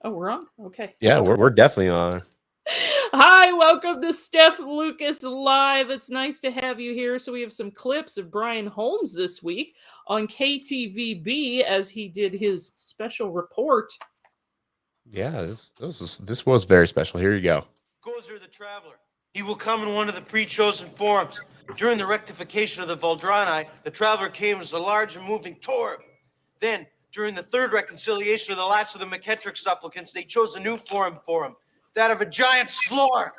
Oh, we're on? Okay. Yeah, we're definitely on. Hi, welcome to Steph Lucas Live. It's nice to have you here. So we have some clips of Brian Holmes this week on KTVB as he did his special report. Yeah, this was very special. Here you go. Gozer the Traveler. He will come in one of the pre-chosen forms. During the rectification of the Voldrani, the Traveler came as a large and moving torb. Then, during the third reconciliation of the last of the McKettrick supplicants, they chose a new form for him, that of a giant slore.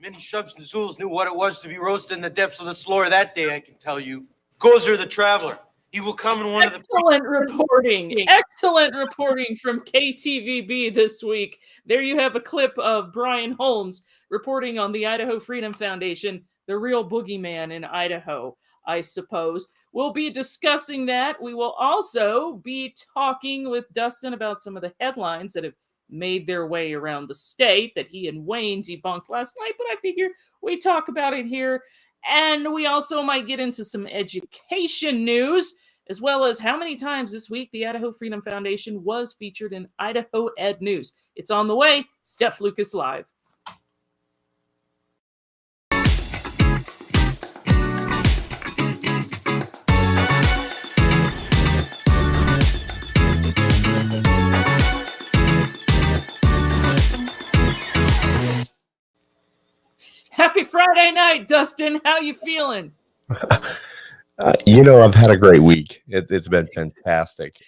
Many Shubs and Zools knew what it was to be roasted in the depths of the slore that day, I can tell you. Gozer the Traveler. He will come in one of the... Excellent reporting from KTVB this week. There you have a clip of Brian Holmes reporting on the Idaho Freedom Foundation, the real boogeyman in Idaho, I suppose. We'll be discussing that. We will also be talking with Dustin about some of the headlines that have made their way around the state that he and Wayne debunked last night, but I figure we talk about it here. And we also might get into some education news, as well as how many times this week the Idaho Freedom Foundation was featured in Idaho Ed News. It's on the way. Steph Lucas Live. Happy Friday night, Dustin. How you feeling? I've had a great week. It's been fantastic.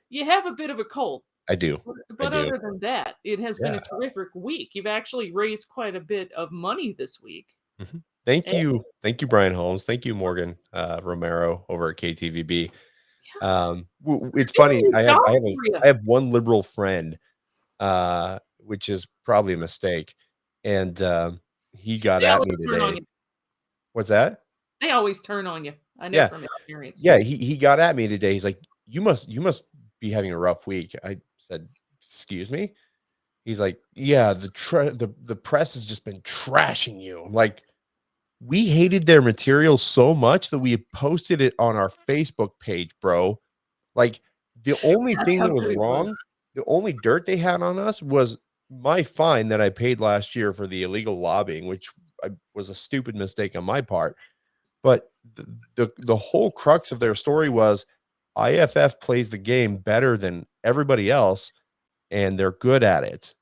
You have a bit of a cold. I do. But other than that, it has been a terrific week. You've actually raised quite a bit of money this week. Mm-hmm. Thank you, Brian Holmes. Thank you, Morgan Romero over at KTVB. It's funny. I have one liberal friend, which is probably a mistake, and he got at me today. What's that? They always turn on you. I know from experience. Yeah, he got at me today. He's like, you must be having a rough week. I said, excuse me? He's like, yeah, the press has just been trashing you. I'm like, we hated their material so much that we posted it on our Facebook page, bro. Like, the only thing that was wrong, the only dirt they had on us was my fine that I paid last year for the illegal lobbying, which was a stupid mistake on my part. But the whole crux of their story was IFF plays the game better than everybody else, and they're good at it.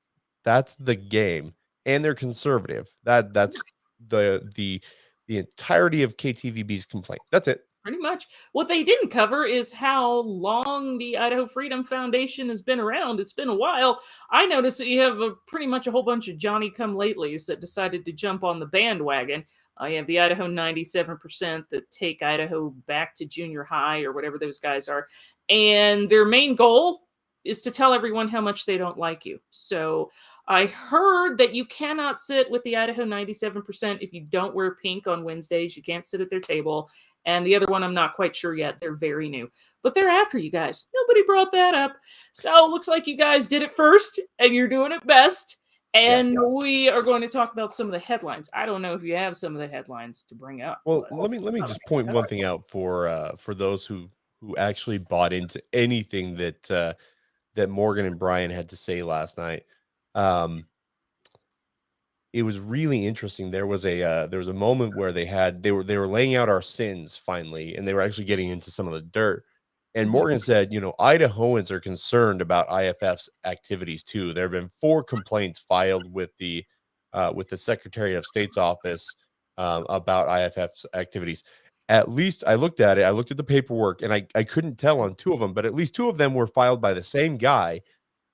That's the game, and they're conservative. That's the entirety of KTVB's complaint. That's it. Pretty much. What they didn't cover is how long the Idaho Freedom Foundation has been around. It's been a while. I noticed that you have pretty much a whole bunch of Johnny-come-latelys that decided to jump on the bandwagon. You have the Idaho 97% that take Idaho back to junior high or whatever those guys are. And their main goal is to tell everyone how much they don't like you. So I heard that you cannot sit with the Idaho 97% if you don't wear pink on Wednesdays. You can't sit at their table. And the other one, I'm not quite sure yet. They're very new. But they're after you guys. Nobody brought that up. So it looks like you guys did it first, and you're doing it best. And we are going to talk about some of the headlines. I don't know if you have some of the headlines to bring up. Well, let me just point one thing out for those who actually bought into anything that Morgan and Brian had to say last night. It was really interesting. There was a moment where they were laying out our sins finally, and they were actually getting into some of the dirt. And Morgan said, Idahoans are concerned about IFF's activities too. There have been 4 complaints filed with the Secretary of State's office about IFF's activities. At least I looked at the paperwork, and I couldn't tell on 2 of them, but at least 2 of them were filed by the same guy.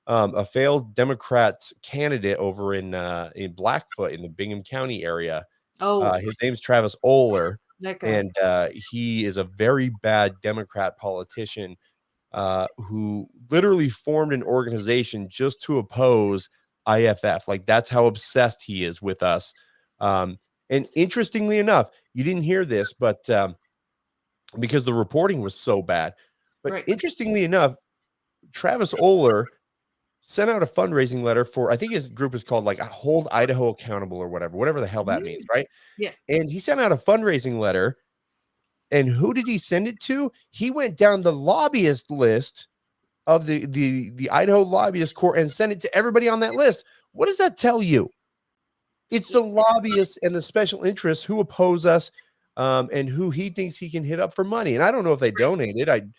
A failed Democrat candidate over in Blackfoot in the Bingham County area. His name's Travis Oler, and he is a very bad Democrat politician who literally formed an organization just to oppose IFF. Like, that's how obsessed he is with us. And interestingly enough, you didn't hear this, but because the reporting was so bad. But interestingly enough, Travis Oler sent out a fundraising letter for, I think his group is called like Hold Idaho Accountable or whatever the hell that means, right? Yeah. And he sent out a fundraising letter, and who did he send it to? He went down the lobbyist list of the Idaho Lobbyist Corps and send it to everybody on that list. What does that tell you? It's the lobbyists and the special interests who oppose us, and who he thinks he can hit up for money. And I don't know if they donated.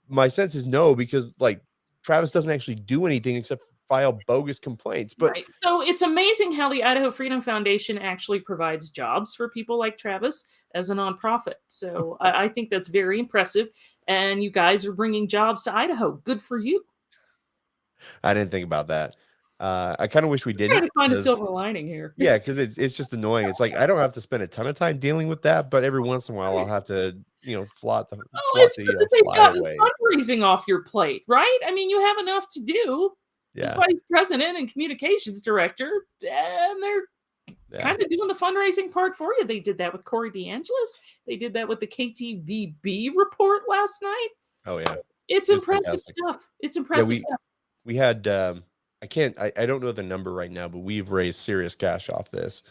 My sense is no, because like Travis doesn't actually do anything except file bogus complaints. But right. So it's amazing how the Idaho Freedom Foundation actually provides jobs for people like Travis as a nonprofit. So I think that's very impressive. And you guys are bringing jobs to Idaho. Good for you. I didn't think about that. I kind of wish we Trying didn't. to find a silver lining here. Yeah, because it's just annoying. It's like I don't have to spend a ton of time dealing with that, but every once in a while I'll have to, swat Oh, the it's good that they've fly gotten away. fundraising off your plate, right? I mean, you have enough to do as Yeah, vice president and communications director, and they're yeah. kind of doing the fundraising part for you. They did that with Corey DeAngelis. They did that with the KTVB report last night. Oh yeah, It's it's impressive fantastic. stuff. It's impressive stuff. We had I don't know the number right now, but we've raised serious cash off this.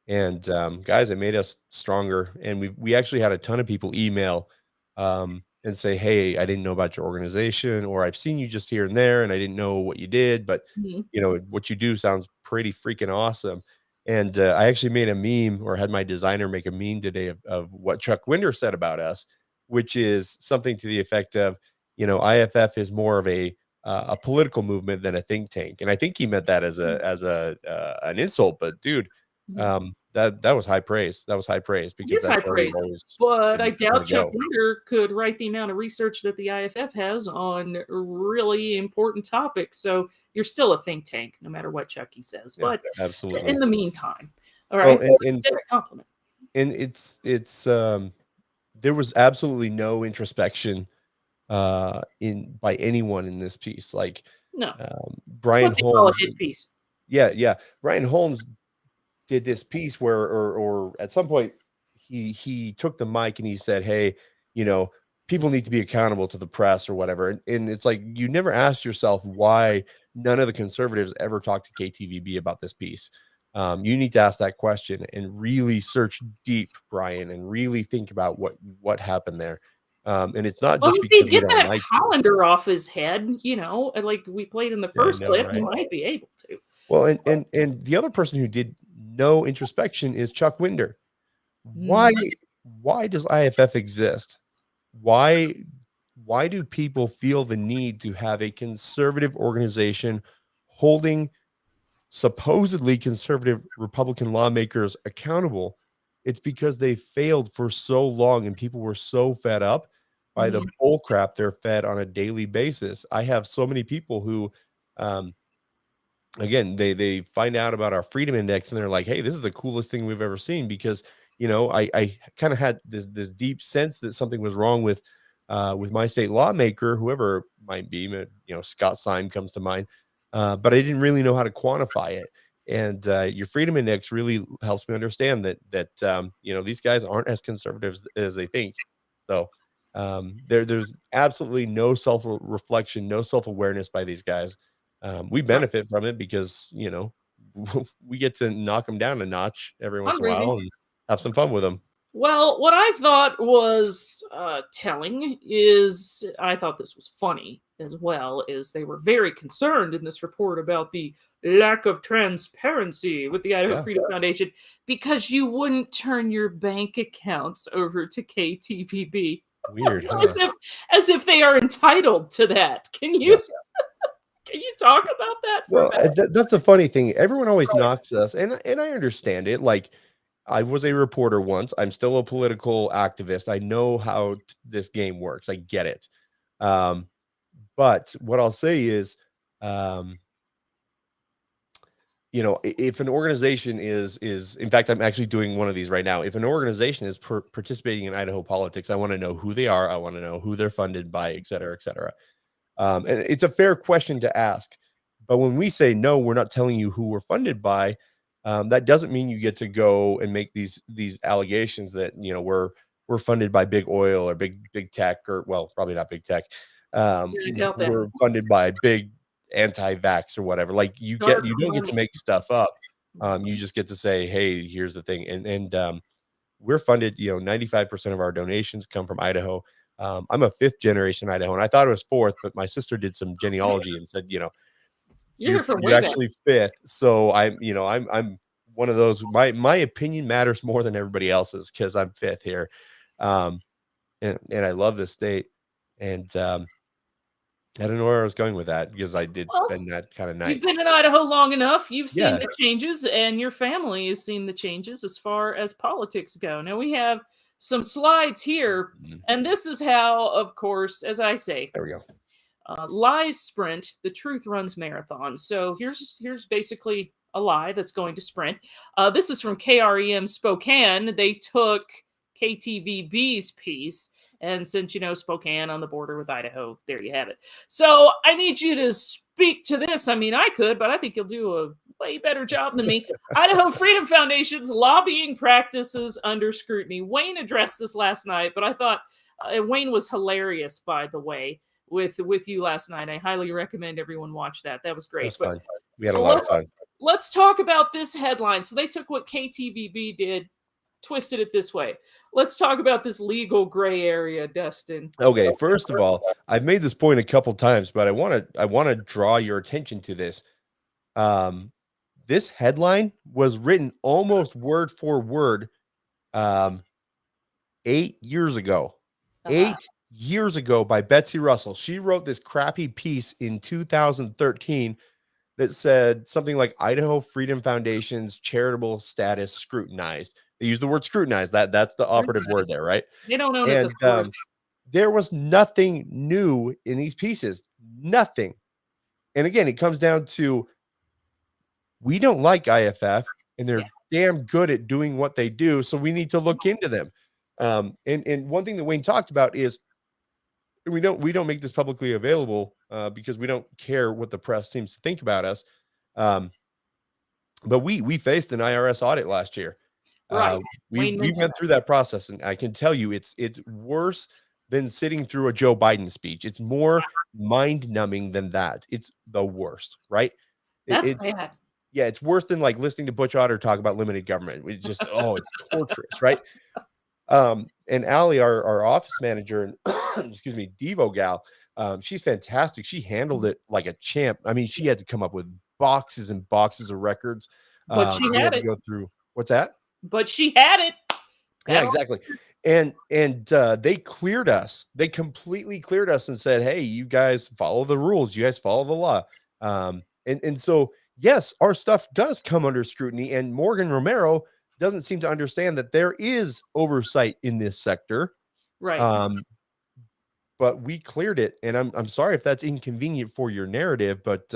And guys, it made us stronger. And we actually had a ton of people email and say, hey, I didn't know about your organization, or I've seen you just here and there and I didn't know what you did, but what you do sounds pretty freaking awesome. And I actually made a meme, or had my designer make a meme today of what Chuck Winder said about us, which is something to the effect of, IFF is more of a political movement than a think tank. And I think he meant that as an insult, but dude, that was high praise. That was high praise, because that's high praise. But I doubt Chuck Winder could write the amount of research that the IFF has on really important topics. So you're still a think tank, no matter what Chucky says. Yeah, but absolutely. in the meantime, all right, and compliment. And it's there was absolutely no introspection by anyone in this piece. Like no, Brian Holmes piece. Yeah. Brian Holmes did this piece where, or at some point he took the mic and he said, hey, people need to be accountable to the press or whatever. And it's like, you never asked yourself why none of the conservatives ever talked to KTVB about this piece. You need to ask that question and really search deep, Brian, and really think about what happened there. And it's not just because if he get that calendar off his head, like we played in the first clip, right? He might be able to. Well, and the other person who did no introspection is Chuck Winder. Why does IFF exist? Why do people feel the need to have a conservative organization holding supposedly conservative Republican lawmakers accountable? It's because they failed for so long and people were so fed up by the bull crap they're fed on a daily basis. I have so many people who again, they find out about our freedom index and they're like, hey, this is the coolest thing we've ever seen, because I kind of had this deep sense that something was wrong with my state lawmaker, whoever it might be. Scott Syme comes to mind, but I didn't really know how to quantify it. And your freedom index really helps me understand that these guys aren't as conservatives as they think. So there's absolutely no self-reflection, no self-awareness by these guys. We benefit from it because we get to knock them down a notch every once in a while and have some fun with them. Well, what I thought was telling is, I thought this was funny as well, is they were very concerned in this report about the lack of transparency with the Idaho Freedom Foundation, because you wouldn't turn your bank accounts over to KTVB. Weird, huh? as if they are entitled to that. Can you? Yes. Can you talk about that? Well, that's the funny thing. Everyone always knocks us, and I understand it. Like, I was a reporter once. I'm still a political activist. I know how this game works. I get it. But what I'll say is, if an organization is in fact, I'm actually doing one of these right now. If an organization is participating in Idaho politics, I want to know who they are. I want to know who they're funded by, et cetera, et cetera. And it's a fair question to ask. But when we say, no, we're not telling you who we're funded by, that doesn't mean you get to go and make these allegations that, we're funded by big oil or big tech, or, well, probably not big tech. We're funded by big anti-vax or whatever. Like, you don't get to make stuff up. You just get to say, hey, here's the thing. And we're funded, 95% of our donations come from Idaho. I'm a 5th generation Idahoan. I thought it was 4th, but my sister did some genealogy and said, You're you're from you're way back. actually 5th. So I'm one of those. My opinion matters more than everybody else's because I'm 5th here, and I love this state, and I don't know where I was going with that because I did Well, spend that kind of night. You've been in Idaho long enough. You've seen Yeah. the changes, and your family has seen the changes as far as politics go. Now we have some slides here, and this is how, of course, as I say, There we go. lies sprint, the truth runs marathon. So here's basically a lie that's going to sprint. This is from KREM Spokane. They took KTVB's piece, and since Spokane on the border with Idaho, there you have it. So I need you to speak to this. I mean, I could, but I think you'll do a way better job than me. Idaho Freedom Foundation's lobbying practices under scrutiny. Wayne addressed this last night, but I thought Wayne was hilarious, by the way, with you last night. I highly recommend everyone watch that. That was great. That was fun. We had a lot of fun. Let's talk about this headline. So they took what KTVB did, twisted it this way. Let's talk about this legal gray area, Dustin. Okay, first of all, I've made this point a couple times, but I want to draw your attention to this. This headline was written almost word for word 8 years ago. 8 years ago by Betsy Russell. She wrote this crappy piece in 2013 that said something like Idaho Freedom Foundation's charitable status scrutinized. They use the word scrutinized. That's the operative word there, right? They don't own and it. There was nothing new in these pieces. Nothing. And again, it comes down to we don't like IFF, and they're damn good at doing what they do, so we need to look into them. And one thing that Wayne talked about is we don't make this publicly available because we don't care what the press seems to think about us. But we faced an IRS audit last year. Right. We went through that process, and I can tell you it's worse than sitting through a Joe Biden speech. It's more mind-numbing than that. It's the worst, right? That's bad. Yeah, it's worse than like listening to Butch Otter talk about limited government. It's just it's torturous, right? And Allie, our office manager, and excuse me, Devo gal, she's fantastic. She handled it like a champ. I mean, she had to come up with boxes and boxes of records. But she had to go through. What's that? But she had it. Yeah, exactly. And they cleared us. They completely cleared us and said, "Hey, you guys follow the rules. You guys follow the law." And so yes, our stuff does come under scrutiny. And Morgan Romero doesn't seem to understand that there is oversight in this sector. Right. But we cleared it. And I'm sorry if that's inconvenient for your narrative, but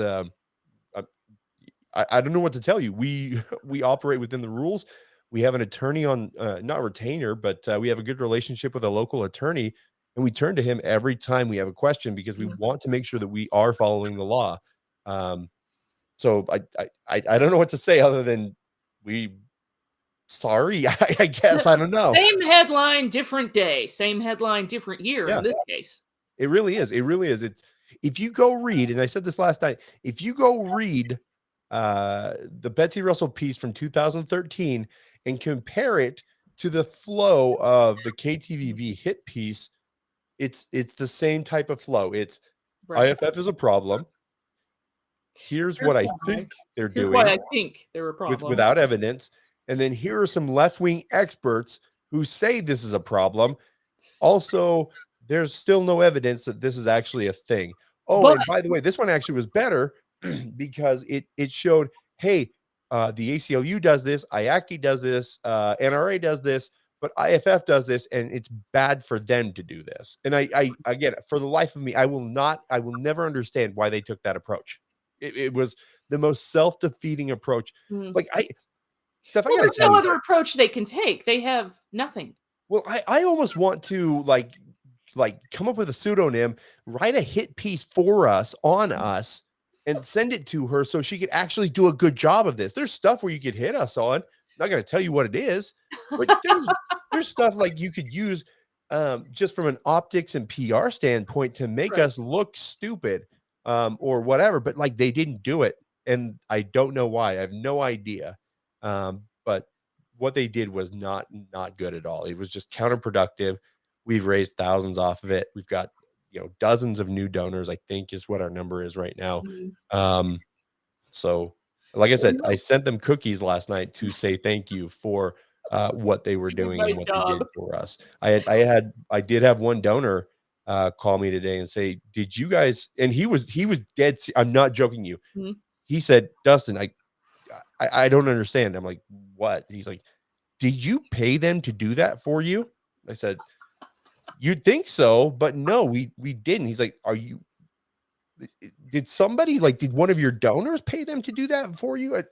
I don't know what to tell you. We operate within the rules. We have an attorney on, not retainer, but we have a good relationship with a local attorney, and we turn to him every time we have a question because we want to make sure that we are following the law. So I don't know what to say other than sorry, I guess. I don't know. Same headline, different day. Same headline, different year in this case. It really is. It really is. It's if you go read, and I said this last night, if you go read the Betsy Russell piece from 2013 and compare it to the flow of the KTVB hit piece, it's the same type of flow. It's IFF is a problem. Here's what I think they're doing. What I think they're a problem without evidence. And then here are some left-wing experts who say this is a problem. Also, there's still no evidence that this is actually a thing. Oh, and by the way, this one actually was better because it showed, hey, the ACLU does this, IACI does this, NRA does this, but IFF does this, and it's bad for them to do this. And I again, for the life of me, I will never understand why they took that approach. It was the most self-defeating approach. Like Steph, I gotta tell you, there's no other approach they can take. They have nothing. Well, I almost want to like come up with a pseudonym, write a hit piece for us on us, and send it to her so she could actually do a good job of this. There's stuff where you could hit us on. I'm not going to tell you what it is, but there's stuff like you could use just from an optics and PR standpoint to make us look stupid or whatever. But like they didn't do it, and I don't know why. I have no idea. But what they did was not good at all. It was just counterproductive. We've raised thousands off of it. We've got, dozens of new donors, I think is what our number is right now. So like I said, I sent them cookies last night to say thank you for what they were doing and what they did for us. I did have one donor call me today and say, did you guys, and he was dead. I'm not joking you. He said, Dustin, I don't understand. I'm like, what? He's like, did you pay them to do that for you? I said, you'd think so, but no, we didn't. He's like, did somebody, like, did one of your donors pay them to do that for you?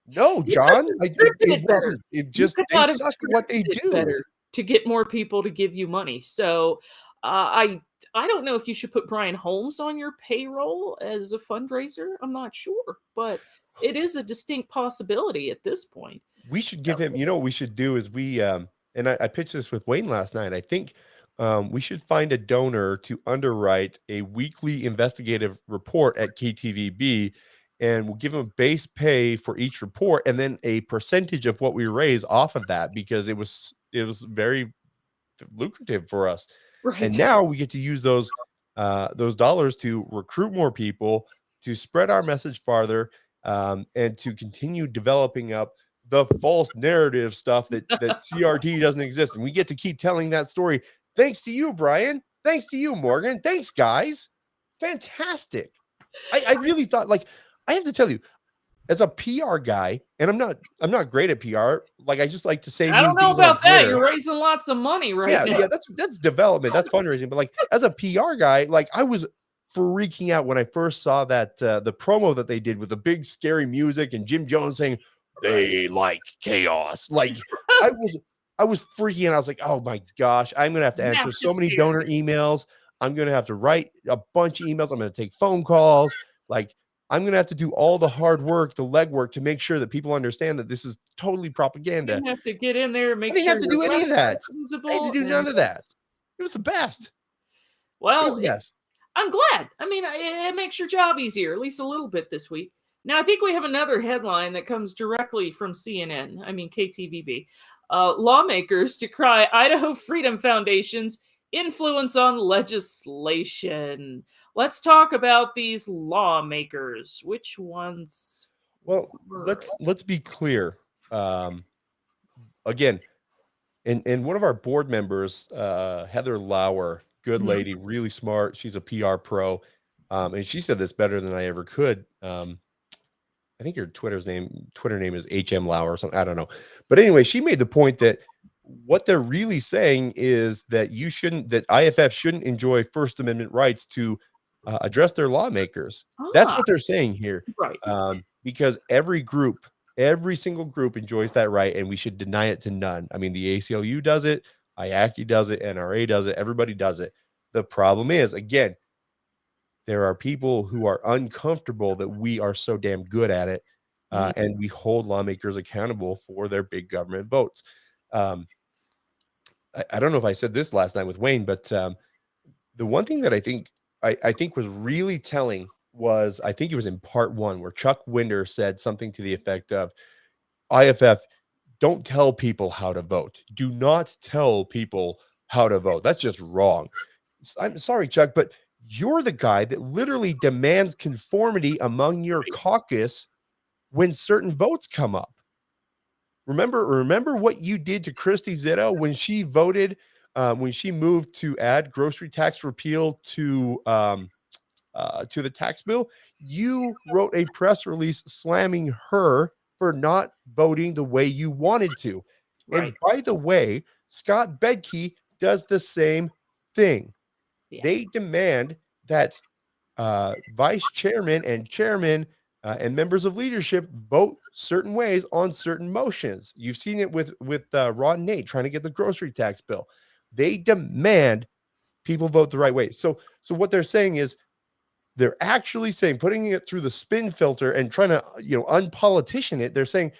No, John, it wasn't. It just, they suck at what they do. To get more people to give you money. So I don't know if you should put Brian Holmes on your payroll as a fundraiser. I'm not sure, but it is a distinct possibility at this point. We should give him, what we should do is and I pitched this with Wayne last night. I think we should find a donor to underwrite a weekly investigative report at KTVB, and we'll give them base pay for each report and then a percentage of what we raise off of that, because it was very lucrative for us. Right. And now we get to use those dollars to recruit more people, to spread our message farther, and to continue developing up the false narrative stuff that CRT doesn't exist. And we get to keep telling that story. Thanks to you, Brian. Thanks to you, Morgan. Thanks, guys. Fantastic. I really thought, like, I have to tell you, as a PR guy, and I'm not great at PR. Like, I just like to say, I don't know about that. You're raising lots of money right now. Yeah, that's development, that's fundraising. But like, as a PR guy, like, I was freaking out when I first saw that the promo that they did with the big scary music and Jim Jones saying they like chaos. Like, I was freaking out. I was like, oh my gosh, I'm gonna have to answer so many donor emails. I'm gonna have to write a bunch of emails. I'm gonna take phone calls. Like, I'm going to have to do all the hard work, the legwork, to make sure that people understand that this is totally propaganda. You have to get in there and make sure. I didn't have to do any of that. I had to do none of that. It was the best. Well, I'm glad. I mean, it makes your job easier, at least a little bit this week. Now, I think we have another headline that comes directly from CNN. I mean, KTVB. Lawmakers decry Idaho Freedom Foundation's influence on legislation. Let's talk about these lawmakers. Which ones? Well, let's be clear. Again, and one of our board members, Heather Lauer, good lady, really smart. She's a PR pro, and she said this better than I ever could. I think her Twitter name is HM Lauer or something. I don't know, but anyway, she made the point that what they're really saying is that that IFF shouldn't enjoy First Amendment rights to address their lawmakers. That's what they're saying here. Right. Because every single group enjoys that right, and we should deny it to none. I mean, the ACLU does it, IACI does it, NRA does it, everybody does it. The problem is, again, there are people who are uncomfortable that we are so damn good at it, and we hold lawmakers accountable for their big government votes. I don't know if I said this last night with Wayne, but the one thing that I think was really telling was, I think it was in part 1, where Chuck Winder said something to the effect of, IFF, don't tell people how to vote. Do not tell people how to vote. That's just wrong. I'm sorry, Chuck, but you're the guy that literally demands conformity among your caucus when certain votes come up. Remember what you did to Christy Zitto when she voted, when she moved to add grocery tax repeal to the tax bill. You wrote a press release slamming her for not voting the way you wanted to. Right. And by the way, Scott Bedke does the same thing. Yeah. They demand that vice chairman and chairman and members of leadership vote certain ways on certain motions. You've seen it with Ron Nate trying to get the grocery tax bill. They demand people vote the right way. So what they're saying is, they're actually saying, putting it through the spin filter and trying to, unpolitician it. They're saying,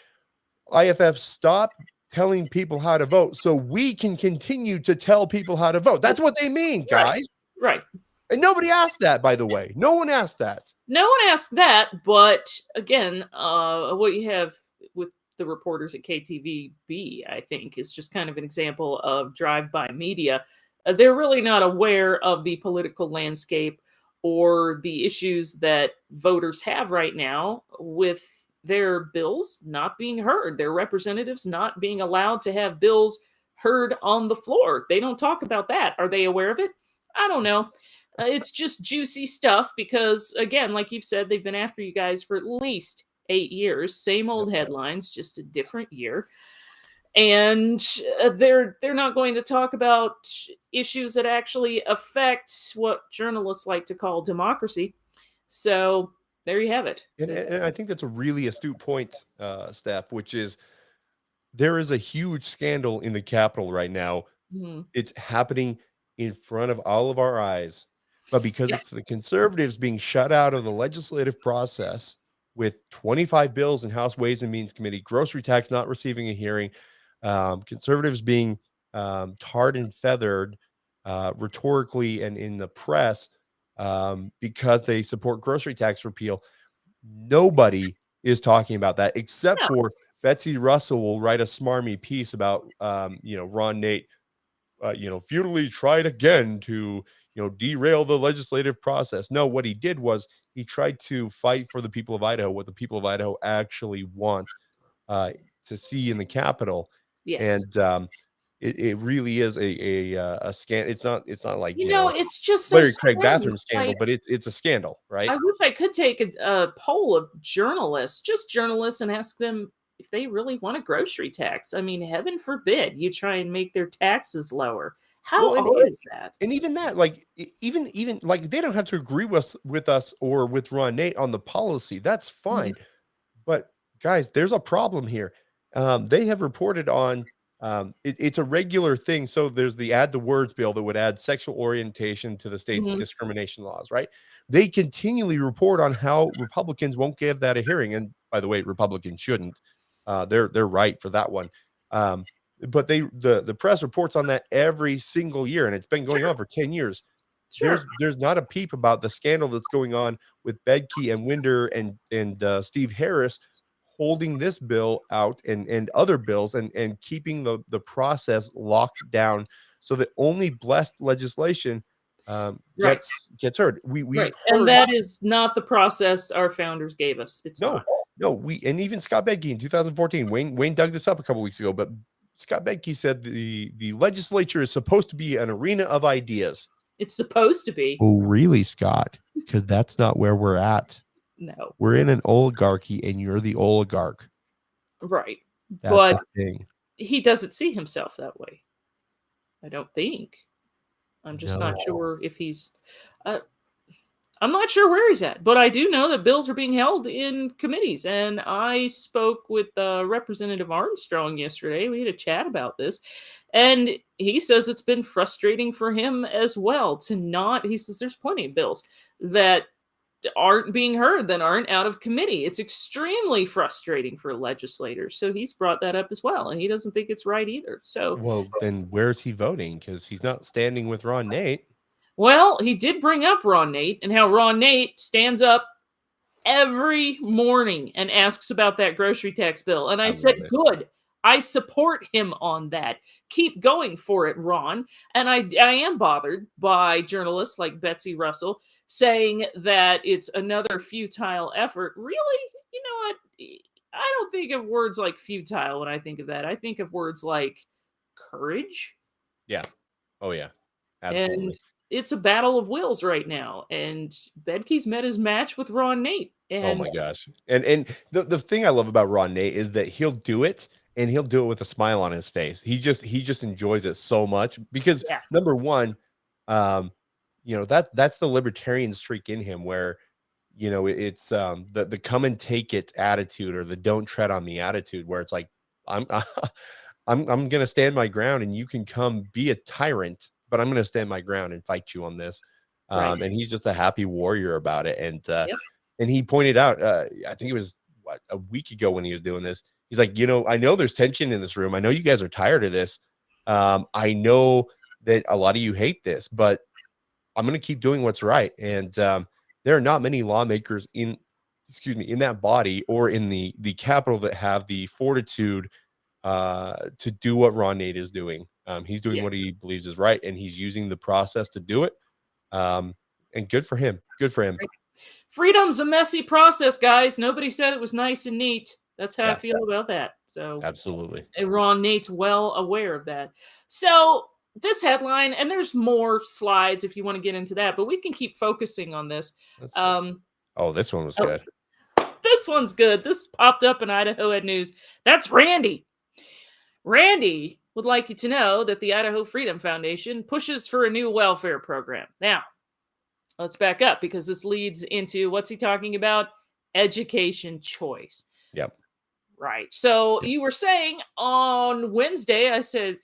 IFF, stop telling people how to vote so we can continue to tell people how to vote. That's what they mean, guys. Right. And nobody asked that, by the way. No one asked that. No one asked that. But again, what you have with the reporters at KTVB, I think, is just kind of an example of drive-by media. They're really not aware of the political landscape or the issues that voters have right now with their bills not being heard, their representatives not being allowed to have bills heard on the floor. They don't talk about that. Are they aware of it? I don't know. It's just juicy stuff because, again, like you've said, they've been after you guys for at least 8 years. Same old headlines, just a different year. And they're not going to talk about issues that actually affect what journalists like to call democracy. So there you have it. And I think that's a really astute point, Steph, which is there is a huge scandal in the Capitol right now. Mhm. It's happening in front of all of our eyes, but because Yeah. it's the conservatives being shut out of the legislative process with 25 bills in House Ways and Means Committee, grocery tax not receiving a hearing, conservatives being tarred and feathered rhetorically and in the press because they support grocery tax repeal. Nobody is talking about that except No. for Betsy Russell will write a smarmy piece about Ron Nate futilely tried again to derail the legislative process. No, what he did was he tried to fight for the people of Idaho, what the people of Idaho actually want to see in the Capitol. Yes. And it really is a scandal. It's not like It's just so Larry Craig strange. bathroom scandal, but it's a scandal, right? I wish I could take a poll of journalists, just journalists, and ask them if they really want a grocery tax. I mean, heaven forbid you try and make their taxes lower. How Well, odd is that? and even that, like even like they don't have to agree with us or with Ron Nate on the policy. That's fine. But guys, there's a problem here. They have reported on it's a regular thing. So there's the add the words bill that would add sexual orientation to the state's Mhm. discrimination laws, right? They continually report on how Republicans won't give that a hearing. And by the way, Republicans shouldn't. They're right for that one. But the press reports on that every single year, and it's been going on for 10 years. Sure. There's not a peep about the scandal that's going on with Bedke and Winder and Steve Harris holding this bill out and other bills and keeping the process locked down so that only blessed legislation Right. gets heard. We've Right. And heard that is not the process our founders gave us. It's no, not. no, and even Scott Bedke in 2014, Wayne dug this up a couple weeks ago, but Scott Bedke said the legislature is supposed to be an arena of ideas. It's supposed to be. Oh, really, Scott? Because that's not where we're at. No. We're in an oligarchy, and you're the oligarch. Right. That's But the thing. he doesn't see himself that way. I don't think. I'm just not No. sure if he's I'm not sure where he's at, but I do know that bills are being held in committees. And I spoke with Representative Armstrong yesterday. We had a chat about this. And he says it's been frustrating for him as well to not, he says there's plenty of bills that aren't being heard, that aren't out of committee. It's extremely frustrating for legislators. So he's brought that up as well. And he doesn't think it's right either. So, Well, then where's he voting? Because he's not standing with Ron Nate. well, he did bring up Ron Nate and how Ron Nate stands up every morning and asks about that grocery tax bill. And I said, love it. good. I support him on that. Keep going for it, Ron. And I am bothered by journalists like Betsy Russell saying that it's another futile effort. Really? You know what? I don't think of words like futile when I think of that. I think of words like courage. Yeah. Oh, yeah. And Absolutely. it's a battle of wills right now. And Bedke's met his match with Ron Nate. Oh And my gosh. And the thing I love about Ron Nate is that he'll do it and he'll do it with a smile on his face. He just enjoys it so much because yeah, number one, that's the libertarian streak in him where it's the come and take it attitude or the don't tread on me attitude where it's like I'm I'm gonna stand my ground and you can come be a tyrant, but I'm gonna stand my ground and fight you on this. right. And he's just a happy warrior about it. Yep. And he pointed out, I think it was a week ago when he was doing this. He's like, I know there's tension in this room. I know you guys are tired of this. I know that a lot of you hate this, but I'm going to keep doing what's right. And there are not many lawmakers in that body or in the Capitol that have the fortitude to do what Ron Nate is doing. He's doing what Yes. he believes is right, and he's using the process to do it. And good for him. Good for him. Freedom's a messy process, guys. Nobody said it was nice and neat. That's how I Yeah, feel about that. So, absolutely. and Ron Nate's well aware of that. So, this headline, and there's more slides if you want to get into that, but we can keep focusing on this. Oh, this one was Oh, good. this one's good. This popped up in Idaho Ed News. That's Randy. Randy would like you to know that the Idaho Freedom Foundation pushes for a new welfare program. Now, let's back up because this leads into what's he talking about? Education choice. Yep. Right. So Yep. you were saying on Wednesday, I said,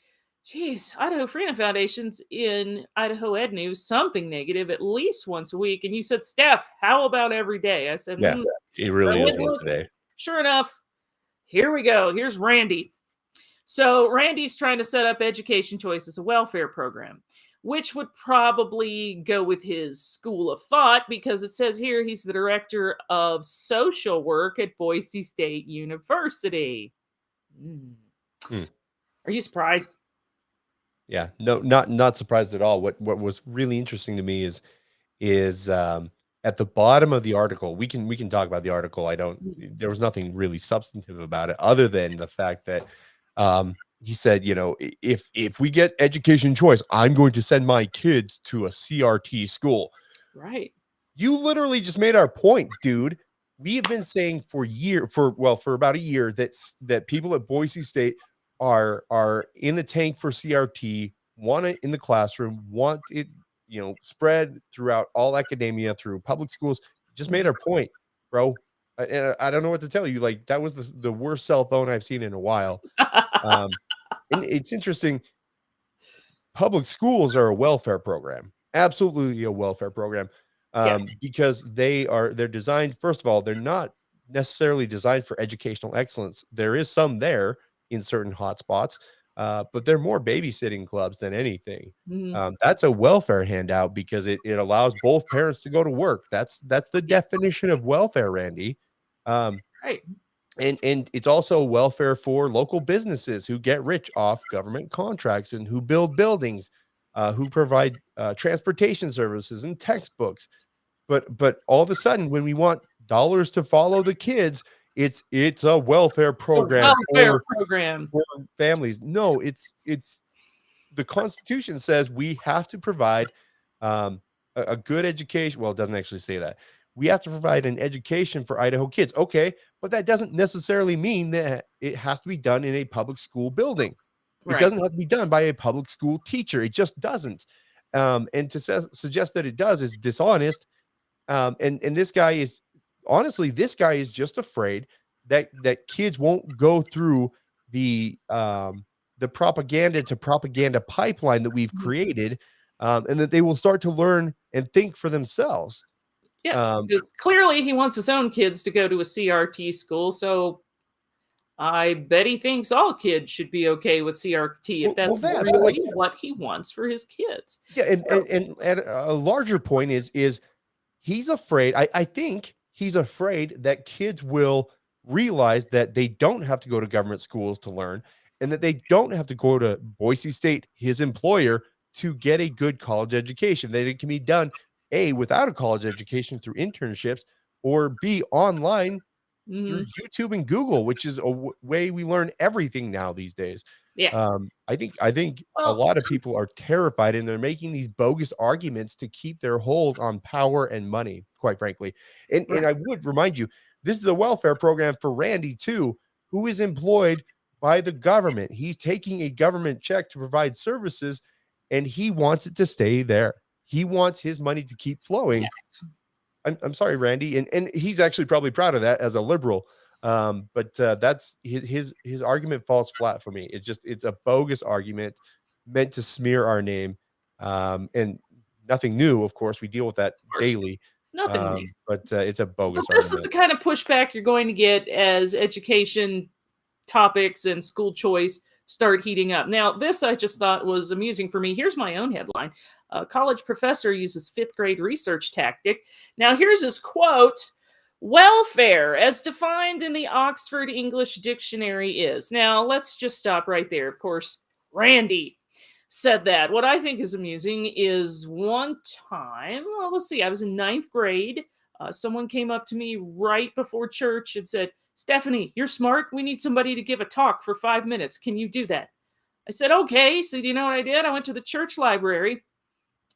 geez, Idaho Freedom Foundation's in Idaho Ed News, something negative at least once a week. And you said, Steph, how about every day? I said, Yeah, it really is one today. Sure enough, here we go. Here's Randy. So Randy's trying to set up Education Choice as a welfare program, which would probably go with his school of thought because it says here he's the director of social work at Boise State University. Are you surprised? Yeah, no, not surprised at all. What was really interesting to me is at the bottom of the article. We can talk about the article. There was nothing really substantive about it other than the fact that he said, if we get education choice, I'm going to send my kids to a CRT school. Right. You literally just made our point, dude. We have been saying for about a year that people at Boise State are in the tank for CRT, want it in the classroom, want it, spread throughout all academia, through public schools. Just made our point, bro. And I don't know what to tell you. Like, that was the worst cell phone I've seen in a while. And it's interesting. Public schools are a welfare program, absolutely a welfare program, because they're designed. First of all, they're not necessarily designed for educational excellence. There is some there in certain hotspots, but they're more babysitting clubs than anything. That's a welfare handout because it allows both parents to go to work. That's the definition of welfare, Randy. Right. And it's also welfare for local businesses who get rich off government contracts and who build buildings, who provide transportation services and textbooks. But all of a sudden, when we want dollars to follow the kids, it's a welfare program for families. No, it's the Constitution says we have to provide a good education. Well, it doesn't actually say that. We have to provide an education for Idaho kids. Okay, but that doesn't necessarily mean that it has to be done in a public school building. It doesn't have to be done by a public school teacher. It just doesn't. And to suggest that it does is dishonest. And this guy is just afraid that kids won't go through the propaganda to propaganda pipeline that we've created, and that they will start to learn and think for themselves. Yes, because clearly he wants his own kids to go to a CRT school, so I bet he thinks all kids should be okay with CRT if that's really what he wants for his kids. Yeah, and a larger point is he's afraid. I think he's afraid that kids will realize that they don't have to go to government schools to learn, and that they don't have to go to Boise State, his employer, to get a good college education. That it can be done A, without a college education through internships, or B, online through YouTube and Google, which is a way we learn everything now these days. Yeah. I think a lot of people are terrified, and they're making these bogus arguments to keep their hold on power and money, quite frankly. And I would remind you, this is a welfare program for Randy too, who is employed by the government. He's taking a government check to provide services, and he wants it to stay there. He wants his money to keep flowing. Yes. I'm sorry, Randy, and he's actually probably proud of that as a liberal. But that's his argument falls flat for me. It's a bogus argument meant to smear our name, and nothing new. Of course, we deal with that daily. Nothing new. But it's a bogus argument. This argument. is the kind of pushback you're going to get as education topics and school choice start heating up. Now, this I just thought was amusing for me. Here's my own headline. A college professor uses 5th grade research tactic. Now, here's his quote. Welfare, as defined in the Oxford English Dictionary, is. Now, let's just stop right there. Of course, Randy, said that. What I think is amusing is one time, well, let's see, I was in ninth grade. Someone came up to me right before church and said, Stephanie, you're smart. We need somebody to give a talk for 5 minutes. Can you do that? I said, okay. So do you know what I did? I went to the church library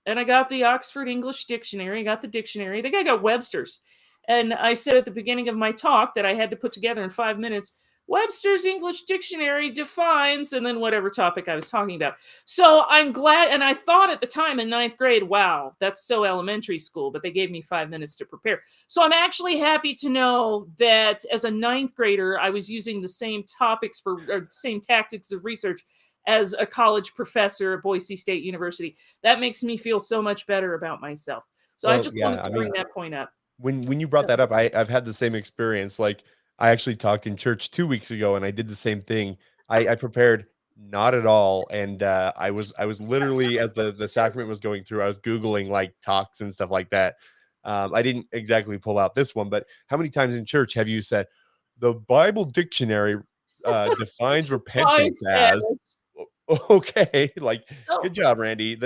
and I got the Oxford English Dictionary. I got the dictionary. I think I got Webster's. And I said at the beginning of my talk that I had to put together in 5 minutes, Webster's English Dictionary defines, and then whatever topic I was talking about. So I'm glad, and I thought at the time in ninth grade, wow, that's so elementary school, but they gave me 5 minutes to prepare. So I'm actually happy to know that as a ninth grader, I was using the same topics or same tactics of research as a college professor at Boise State University. That makes me feel so much better about myself. So I just wanted to bring that point up. When you brought that up, I've had the same experience. Like, I actually talked in church 2 weeks ago, and I did the same thing. I prepared not at all, and I was literally, as the sacrament was going through, I was Googling like talks and stuff like that. I didn't exactly pull out this one, but how many times in church have you said the Bible dictionary defines repentance as? Okay, like, good job, Randy.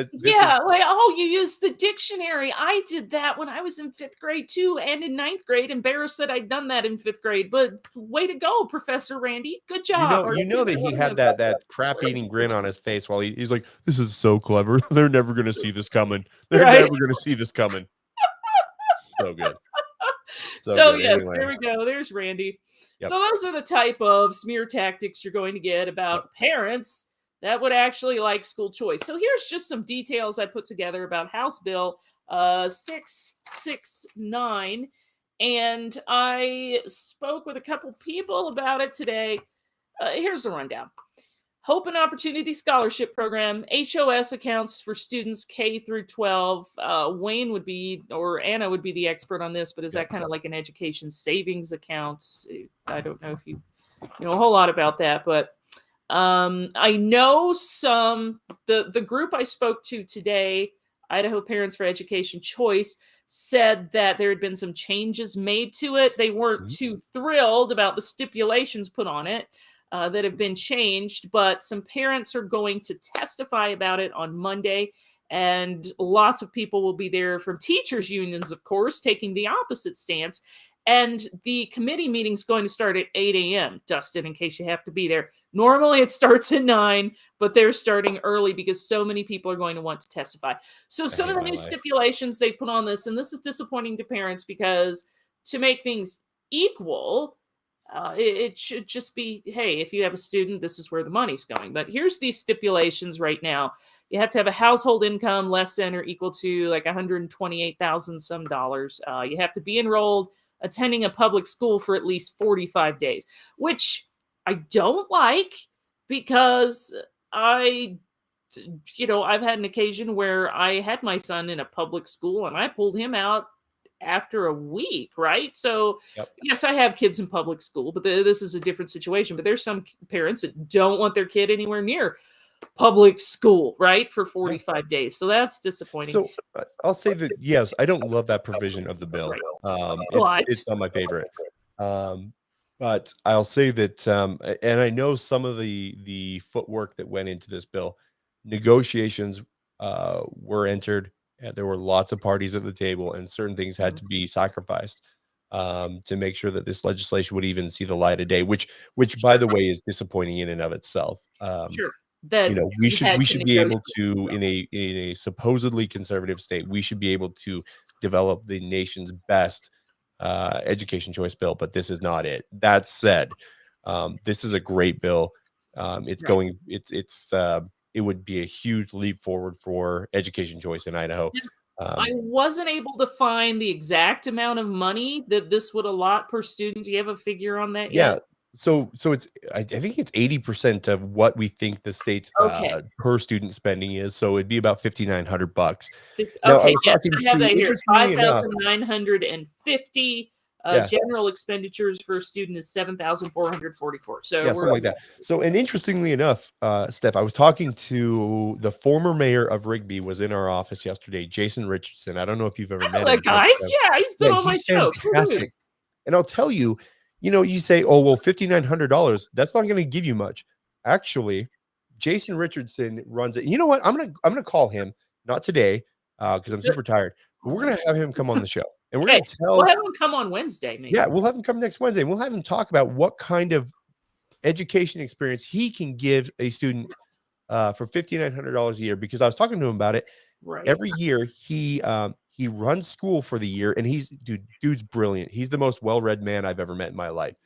You used the dictionary. I did that when I was in 5th grade too, and in 9th grade. Embarrassed that I'd done that in 5th grade, but way to go, Professor Randy. Good job. You know that he had that crap-eating grin on his face while he's like, "This is so clever. They're never going to see this coming. They're never going to see this coming." So good. So yes, anyway. There we go. There's Randy. Yep. So those are the type of smear tactics you're going to get about parents that would actually like school choice. So here's just some details I put together about House Bill 669. And I spoke with a couple people about it today. Here's the rundown. Hope and Opportunity Scholarship Program, HOS accounts for students K through 12. Wayne would be, or Anna would be the expert on this, but is that kind of like an education savings account? I don't know if you know a whole lot about that, but I know the group I spoke to today, Idaho Parents for Education Choice, said that there had been some changes made to it. They weren't too thrilled about the stipulations put on it that have been changed, but some parents are going to testify about it on Monday, and lots of people will be there from teachers' unions, of course, taking the opposite stance. And the committee meeting is going to start at 8 a.m., Dustin, in case you have to be there. Normally it starts at 9, but they're starting early because so many people are going to want to testify. So some of the new stipulations they put on this, and this is disappointing to parents because to make things equal, it should just be, hey, if you have a student, this is where the money's going. But here's these stipulations right now. You have to have a household income less than or equal to like $128,000 some dollars. You have to be enrolled attending a public school for at least 45 days, which I don't like because I've had an occasion where I had my son in a public school and I pulled him out after a week, right? So yes, I have kids in public school, but this is a different situation. But there's some parents that don't want their kid anywhere near public school, right, for 45 days. So that's disappointing. So I'll say that, yes, I don't love that provision of the bill. It's not my favorite. But I'll say that, and I know some of the footwork that went into this bill, negotiations were entered. There were lots of parties at the table, and certain things had to be sacrificed to make sure that this legislation would even see the light of day, which by the way, is disappointing in and of itself. Sure. We should be able to, in a supposedly conservative state, we should be able to develop the nation's best education choice bill, but this is not it. That said, this is a great bill. It would be a huge leap forward for education choice in Idaho. I wasn't able to find the exact amount of money that this would allot per student. Do you have a figure on that yet? So it's, I think it's 80% of what we think the state's per student spending is. So it'd be about $5,900. Now, I have that here. 5,950. General expenditures for a student is 7,444. So something like that. So, and interestingly enough, Steph, I was talking to the former mayor of Rigby, was in our office yesterday, Jason Richardson. I don't know if you've ever met him. That guy. He's been on my show. Fantastic. And I'll tell you, you say, oh, well, $5,900, that's not going to give you much. Actually, Jason Richardson runs it. You know what? I'm gonna call him, not today, because I'm super tired. But we're gonna have him come on the show, and we're Okay, gonna tell. we'll have him come on Wednesday, maybe. Yeah, we'll have him come next Wednesday. And we'll have him talk about what kind of education experience he can give a student for $5,900 a year. Because I was talking to him about it. Right. Every year he runs school for the year, and dude's brilliant. He's the most well-read man I've ever met in my life.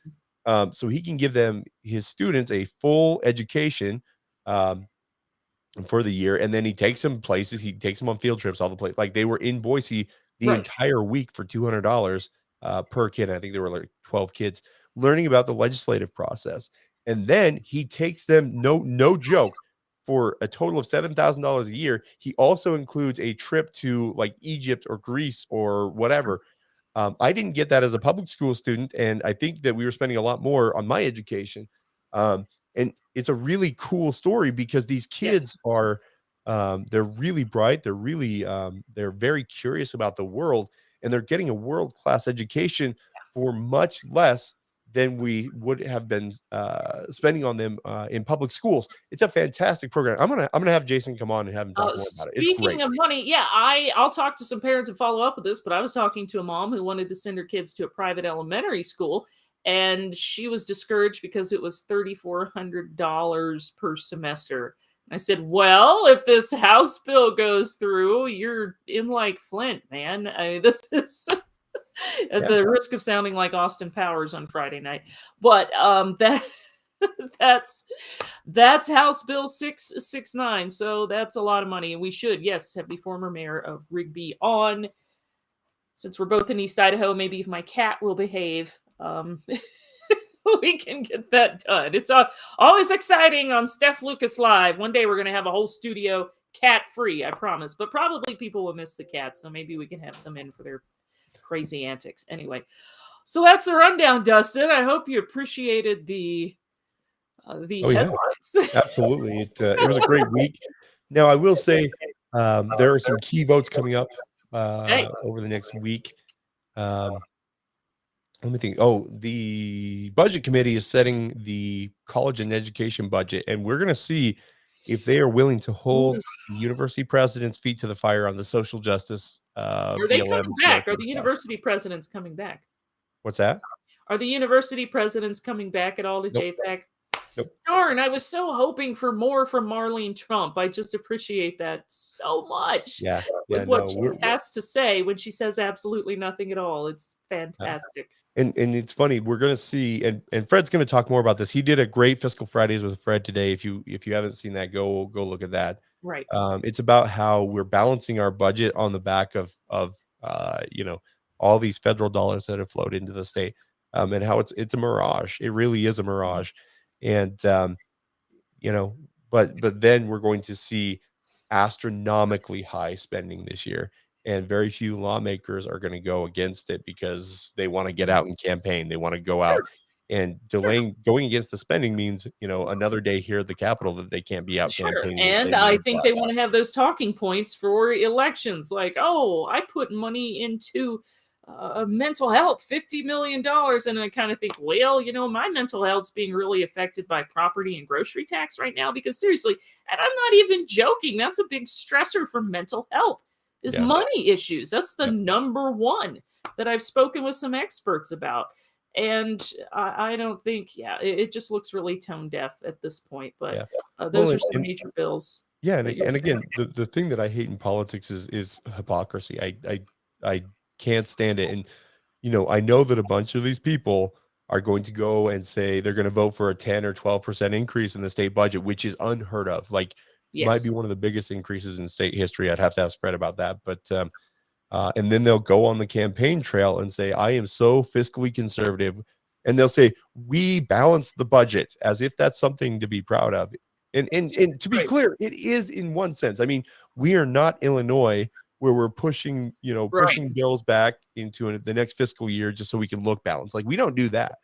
So he can give his students a full education for the year, and then he takes them places. He takes them on field trips, all the places. Like they were in Boise the entire week for $200 per kid. I think there were like 12 kids learning about the legislative process, and then he takes them, no joke, for a total of $7,000 a year. He also includes a trip to like Egypt or Greece or whatever. I didn't get that as a public school student, and I think that we were spending a lot more on my education. And it's a really cool story because these kids are they're really bright. They're really they're very curious about the world, and they're getting a world-class education for much less than we would have been spending on them in public schools. It's a fantastic program. I'm gonna have Jason come on and have him talk more about it. It's Speaking great. of money, yeah, I'll talk to some parents and follow up with this, but I was talking to a mom who wanted to send her kids to a private elementary school, and she was discouraged because it was $3,400 per semester. I said, well, if this House bill goes through, you're in like Flint, man. This is at the risk of sounding like Austin Powers on Friday night. But that's House Bill 669. So that's a lot of money. And we should, yes, have the former mayor of Rigby on. Since we're both in East Idaho, maybe if my cat will behave, we can get that done. It's always exciting on Steph Lucas Live. One day we're going to have a whole studio cat-free, I promise. But probably people will miss the cat, so maybe we can have some in for their crazy antics. Anyway, so that's the rundown, Dustin. I hope you appreciated the headlines. Yeah. Absolutely. It was a great week. Now, I will say there are some key votes coming up over the next week. Let me think. Oh, the budget committee is setting the college and education budget, and we're going to see if they are willing to hold the university president's feet to the fire on the social justice. Are they coming back? Are the university presidents coming back? What's that? Are the university presidents coming back at all to JFAC? Nope. Darn, I was so hoping for more from Marlene Trump. I just appreciate that so much. Yeah. With what she has to say when she says absolutely nothing at all. It's fantastic. And it's funny, we're going to see, and Fred's going to talk more about this. He did a great Fiscal Fridays with Fred today. If you haven't seen that, go look at that. Right. It's about how we're balancing our budget on the back of all these federal dollars that have flowed into the state, and how it's a mirage. It really is a mirage. And but then we're going to see astronomically high spending this year. And very few lawmakers are going to go against it because they want to get out and campaign. They want to go out, and going against the spending means, another day here at the Capitol that they can't be out campaigning. And I think they want to have those talking points for elections. Like, oh, I put money into mental health, $50 million. And I kind of think, well, my mental health's being really affected by property and grocery tax right now, because seriously, and I'm not even joking, that's a big stressor for mental health. Is money issues. That's the number one that I've spoken with some experts about. And I don't think, it just looks really tone deaf at this point. But those are some major bills. Yeah. And again, the thing that I hate in politics is hypocrisy. I can't stand it. And, I know that a bunch of these people are going to go and say they're going to vote for a 10 or 12% increase in the state budget, which is unheard of. Like, might be one of the biggest increases in state history. I'd have to ask Fred about that. But and then they'll go on the campaign trail and say, I am so fiscally conservative. And they'll say, we balance the budget, as if that's something to be proud of. And to be clear, it is in one sense. I mean, we are not Illinois, where we're pushing bills back into the next fiscal year just so we can look balanced. Like, we don't do that.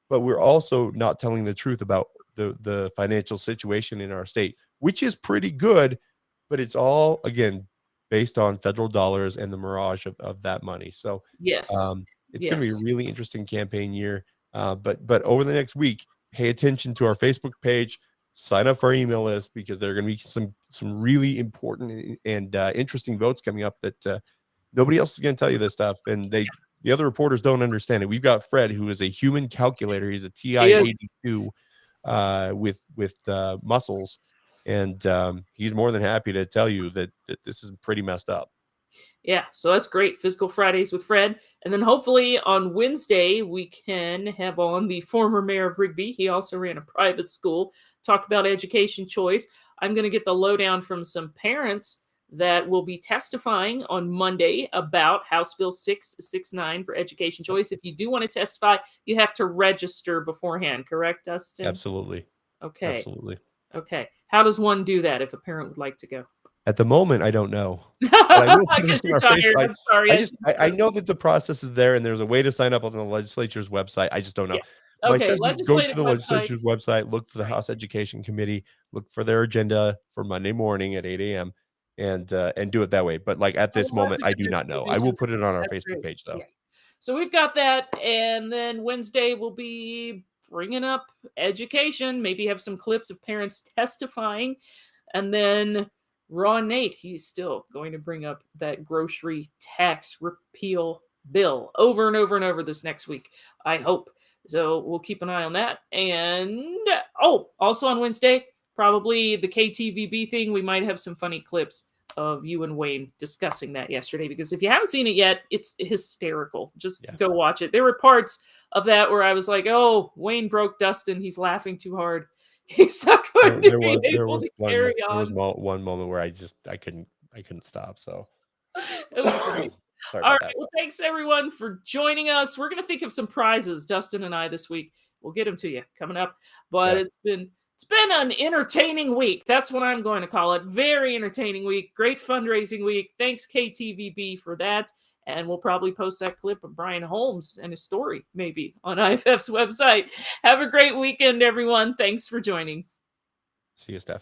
But we're also not telling the truth about the financial situation in our state, which is pretty good, but it's all, again, based on federal dollars and the mirage of that money. So it's going to be a really interesting campaign year. But over the next week, pay attention to our Facebook page. sign up for our email list, because there are going to be some really important and interesting votes coming up that nobody else is going to tell you this stuff, and the other reporters don't understand it. We've got Fred, who is a human calculator. He's a TI-82 with muscles, and he's more than happy to tell you that this is pretty messed up. Yeah, so that's great. Physical Fridays with Fred. And then hopefully on Wednesday, we can have on the former mayor of Rigby. He also ran a private school, talk about education choice. I'm going to get the lowdown from some parents that will be testifying on Monday about House Bill 669 for education choice. If you do want to testify, you have to register beforehand, correct, Dustin? Absolutely. Okay. Absolutely. Okay. How does one do that if a parent would like to go? At the moment, I don't know. But I will put it on our tired. Facebook. I'm sorry. I know that the process is there, and there's a way to sign up on the legislature's website. I just don't know. Yeah. My Okay, sense is go to legislative the website. legislature's website, look for the Right. House Education Committee, look for their agenda for Monday morning at 8 a.m. and do it that way. But like at this moment, I do not know. I will put it on our That's Facebook great. page, though. Yeah. So we've got that, and then Wednesday we'll be bringing up education, maybe have some clips of parents testifying, and then Ron Nate, he's still going to bring up that grocery tax repeal bill over and over and over this next week, I hope. So we'll keep an eye on that. And also on Wednesday, probably the KTVB thing, we might have some funny clips of you and Wayne discussing that yesterday, because if you haven't seen it yet, it's hysterical. Just go watch it. There were parts of that where I was like, oh, Wayne broke Dustin. He's laughing too hard. He's not going to be able to carry on. There was one moment where I couldn't stop. So it was great. Sorry All about right. that. Well, thanks everyone for joining us. We're going to think of some prizes, Dustin and I, this week. We'll get them to you coming up. But it's been an entertaining week. That's what I'm going to call it. Very entertaining week. Great fundraising week. Thanks, KTVB, for that. And we'll probably post that clip of Brian Holmes and his story, maybe, on IFF's website. Have a great weekend, everyone. Thanks for joining. See you, Steph.